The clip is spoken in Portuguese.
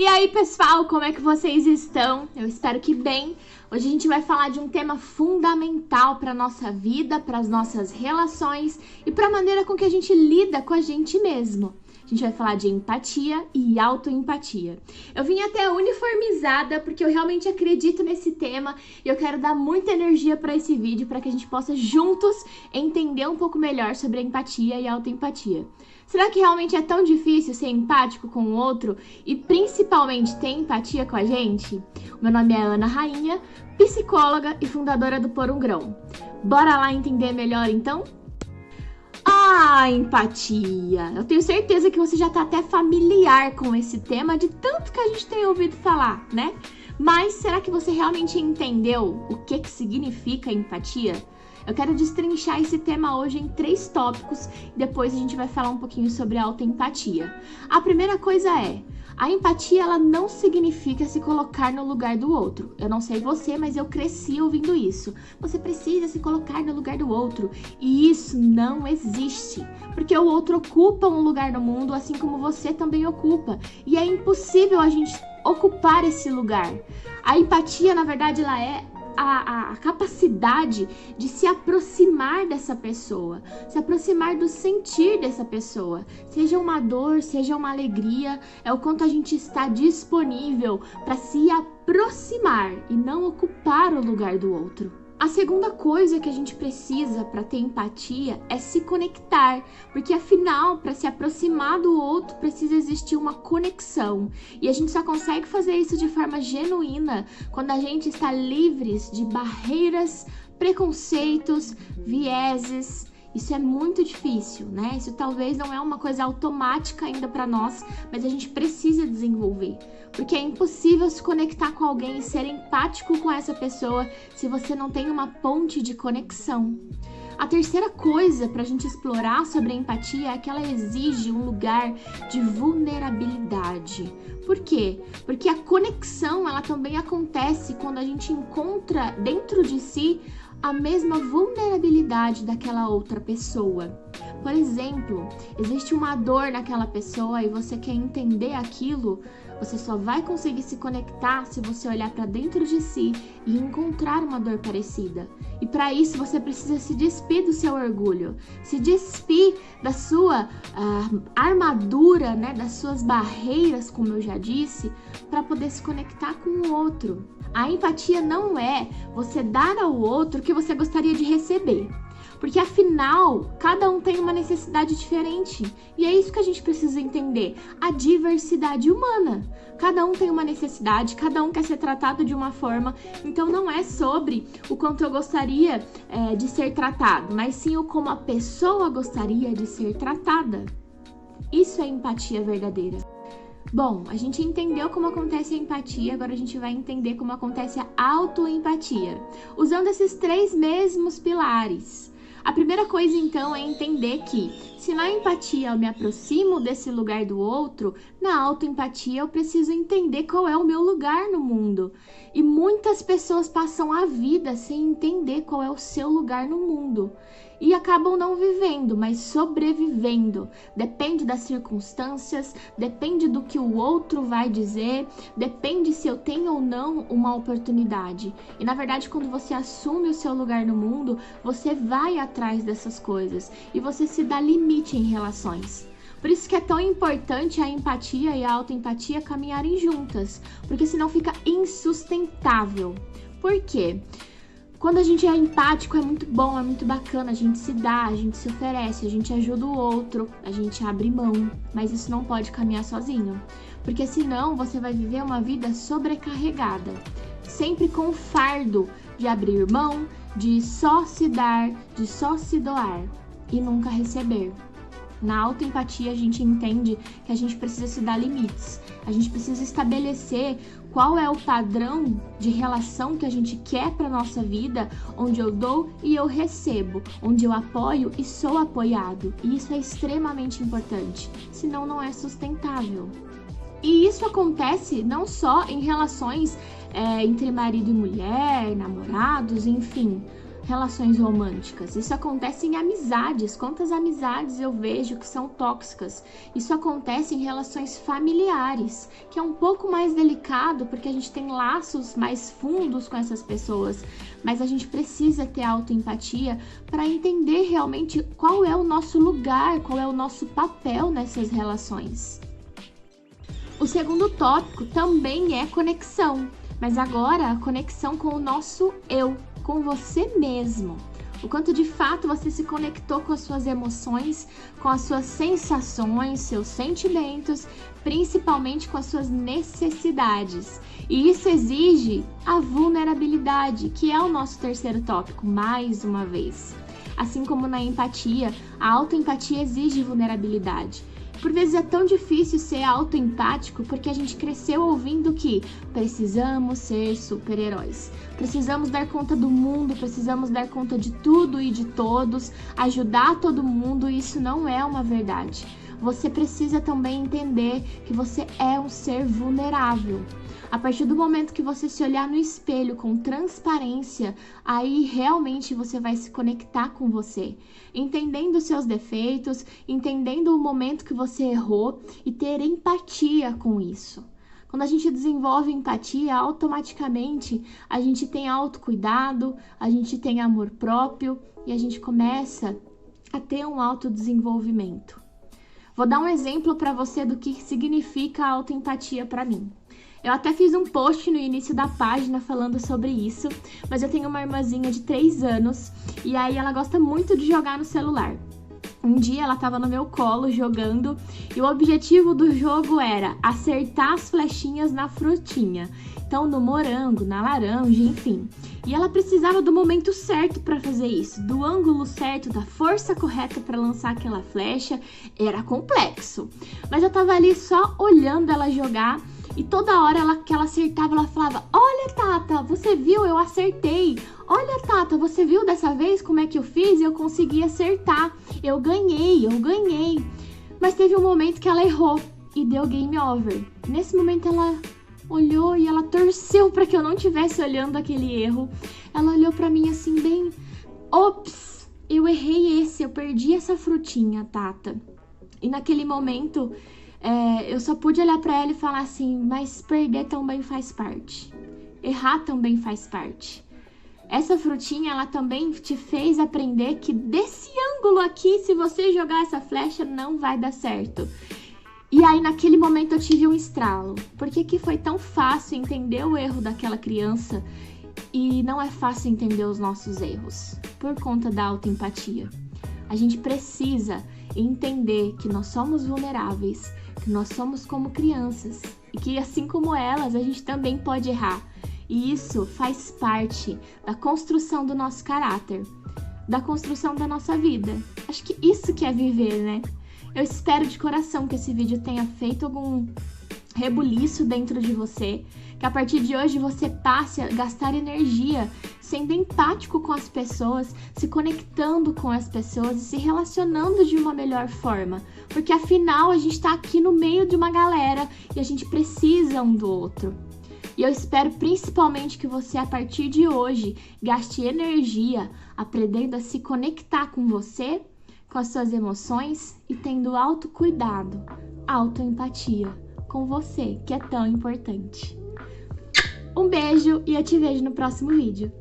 E aí, pessoal, como é que vocês estão? Eu espero que bem. Hoje a gente vai falar de um tema fundamental para nossa vida, para as nossas relações e para a maneira com que a gente lida com a gente mesmo. A gente vai falar de empatia e autoempatia. Eu vim até uniformizada porque eu realmente acredito nesse tema e eu quero dar muita energia para esse vídeo para que a gente possa juntos entender um pouco melhor sobre a empatia e a autoempatia. Será que realmente é tão difícil ser empático com o outro e principalmente ter empatia com a gente? Meu nome é Ana Rainha, psicóloga e fundadora do Por um Grão. Bora lá entender melhor então? Empatia! Eu tenho certeza que você já tá até familiar com esse tema de tanto que a gente tem ouvido falar, né? Mas será que você realmente entendeu o que significa empatia? Eu quero destrinchar esse tema hoje em 3 tópicos e depois a gente vai falar um pouquinho sobre a autoempatia. A primeira coisa é, a empatia ela não significa se colocar no lugar do outro. Eu não sei você, mas eu cresci ouvindo isso. Você precisa se colocar no lugar do outro. E isso não existe. Porque o outro ocupa um lugar no mundo, assim como você também ocupa. E é impossível a gente ocupar esse lugar. A empatia, na verdade, ela é a capacidade de se aproximar dessa pessoa, se aproximar do sentir dessa pessoa, seja uma dor, seja uma alegria, é o quanto a gente está disponível para se aproximar e não ocupar o lugar do outro. A segunda coisa que a gente precisa para ter empatia é se conectar, porque afinal, para se aproximar do outro, precisa existir uma conexão. E a gente só consegue fazer isso de forma genuína quando a gente está livres de barreiras, preconceitos, vieses. Isso é muito difícil, né? Isso talvez não é uma coisa automática ainda para nós, mas a gente precisa desenvolver. Porque é impossível se conectar com alguém e ser empático com essa pessoa se você não tem uma ponte de conexão. A terceira coisa para a gente explorar sobre a empatia é que ela exige um lugar de vulnerabilidade. Por quê? Porque a conexão ela também acontece quando a gente encontra dentro de si a mesma vulnerabilidade daquela outra pessoa. Por exemplo, existe uma dor naquela pessoa e você quer entender aquilo, você só vai conseguir se conectar se você olhar para dentro de si e encontrar uma dor parecida. E para isso você precisa se despir do seu orgulho, se despir da sua armadura, né, das suas barreiras, como eu já disse, para poder se conectar com o outro. A empatia não é você dar ao outro o que você gostaria de receber. Porque afinal, cada um tem uma necessidade diferente. E é isso que a gente precisa entender. A diversidade humana. Cada um tem uma necessidade, cada um quer ser tratado de uma forma. Então não é sobre o quanto eu gostaria de ser tratado, mas sim o como a pessoa gostaria de ser tratada. Isso é empatia verdadeira. Bom, a gente entendeu como acontece a empatia, agora a gente vai entender como acontece a autoempatia, usando esses 3 mesmos pilares. A primeira coisa, então, é entender que, se na empatia eu me aproximo desse lugar do outro, na autoempatia eu preciso entender qual é o meu lugar no mundo. E muitas pessoas passam a vida sem entender qual é o seu lugar no mundo. E acabam não vivendo, mas sobrevivendo. Depende das circunstâncias, depende do que o outro vai dizer, depende se eu tenho ou não uma oportunidade. E na verdade, quando você assume o seu lugar no mundo, você vai atrás dessas coisas e você se dá limite em relações. Por isso que é tão importante a empatia e a autoempatia caminharem juntas, porque senão fica insustentável. Por quê? Quando a gente é empático é muito bom, é muito bacana, a gente se dá, a gente se oferece, a gente ajuda o outro, a gente abre mão, mas isso não pode caminhar sozinho, porque senão você vai viver uma vida sobrecarregada, sempre com o fardo de abrir mão, de só se dar, de só se doar e nunca receber. Na autoempatia a gente entende que a gente precisa se dar limites, a gente precisa estabelecer qual é o padrão de relação que a gente quer para nossa vida, onde eu dou e eu recebo, onde eu apoio e sou apoiado. E isso é extremamente importante, senão não é sustentável. E isso acontece não só em relações entre marido e mulher, namorados, enfim. relações românticas. Isso acontece em amizades. Quantas amizades eu vejo que são tóxicas? Isso acontece em relações familiares, que é um pouco mais delicado porque a gente tem laços mais fundos com essas pessoas. Mas a gente precisa ter autoempatia para entender realmente qual é o nosso lugar, qual é o nosso papel nessas relações. O segundo tópico também é conexão, mas agora a conexão com o nosso eu, com você mesmo. O quanto de fato você se conectou com as suas emoções, com as suas sensações, seus sentimentos, principalmente com as suas necessidades. E isso exige a vulnerabilidade, que é o nosso terceiro tópico, mais uma vez. Assim como na empatia, a autoempatia exige vulnerabilidade. Por vezes é tão difícil ser autoempático porque a gente cresceu ouvindo que precisamos ser super-heróis. Precisamos dar conta do mundo, precisamos dar conta de tudo e de todos, ajudar todo mundo, e isso não é uma verdade. Você precisa também entender que você é um ser vulnerável. A partir do momento que você se olhar no espelho com transparência, aí realmente você vai se conectar com você, entendendo os seus defeitos, entendendo o momento que você errou e ter empatia com isso. Quando a gente desenvolve empatia, automaticamente a gente tem autocuidado, a gente tem amor próprio e a gente começa a ter um autodesenvolvimento. Vou dar um exemplo para você do que significa a autoempatia para mim. Eu até fiz um post no início da página falando sobre isso, mas eu tenho uma irmãzinha de 3 anos e aí ela gosta muito de jogar no celular. Um dia ela estava no meu colo jogando e o objetivo do jogo era acertar as flechinhas na frutinha. Então no morango, na laranja, enfim. E ela precisava do momento certo para fazer isso, do ângulo certo, da força correta para lançar aquela flecha. Era complexo. Mas eu tava ali só olhando ela jogar e toda hora que ela acertava, ela falava: "Olha, Tata, você viu? Eu acertei. Olha, Tata, você viu dessa vez como é que eu fiz? Eu consegui acertar. Eu ganhei. Mas teve um momento que ela errou e deu game over. Nesse momento ela olhou e ela torceu para que eu não estivesse olhando aquele erro. Ela olhou para mim assim bem: "Ops, eu errei eu perdi essa frutinha, Tata." E naquele momento eu só pude olhar para ela e falar assim: "Mas perder também faz parte. Errar também faz parte. Essa frutinha, ela também te fez aprender que desse ângulo aqui, se você jogar essa flecha, não vai dar certo." E aí, naquele momento, eu tive um estralo. Por que foi tão fácil entender o erro daquela criança e não é fácil entender os nossos erros? Por conta da autoempatia. A gente precisa entender que nós somos vulneráveis, que nós somos como crianças e que, assim como elas, a gente também pode errar. E isso faz parte da construção do nosso caráter, da construção da nossa vida. Acho que isso que é viver, né? Eu espero de coração que esse vídeo tenha feito algum rebuliço dentro de você, que a partir de hoje você passe a gastar energia sendo empático com as pessoas, se conectando com as pessoas e se relacionando de uma melhor forma, porque afinal a gente está aqui no meio de uma galera e a gente precisa um do outro. E eu espero principalmente que você, a partir de hoje, gaste energia aprendendo a se conectar com você, com as suas emoções e tendo autocuidado, autoempatia com você, que é tão importante. Um beijo e eu te vejo no próximo vídeo.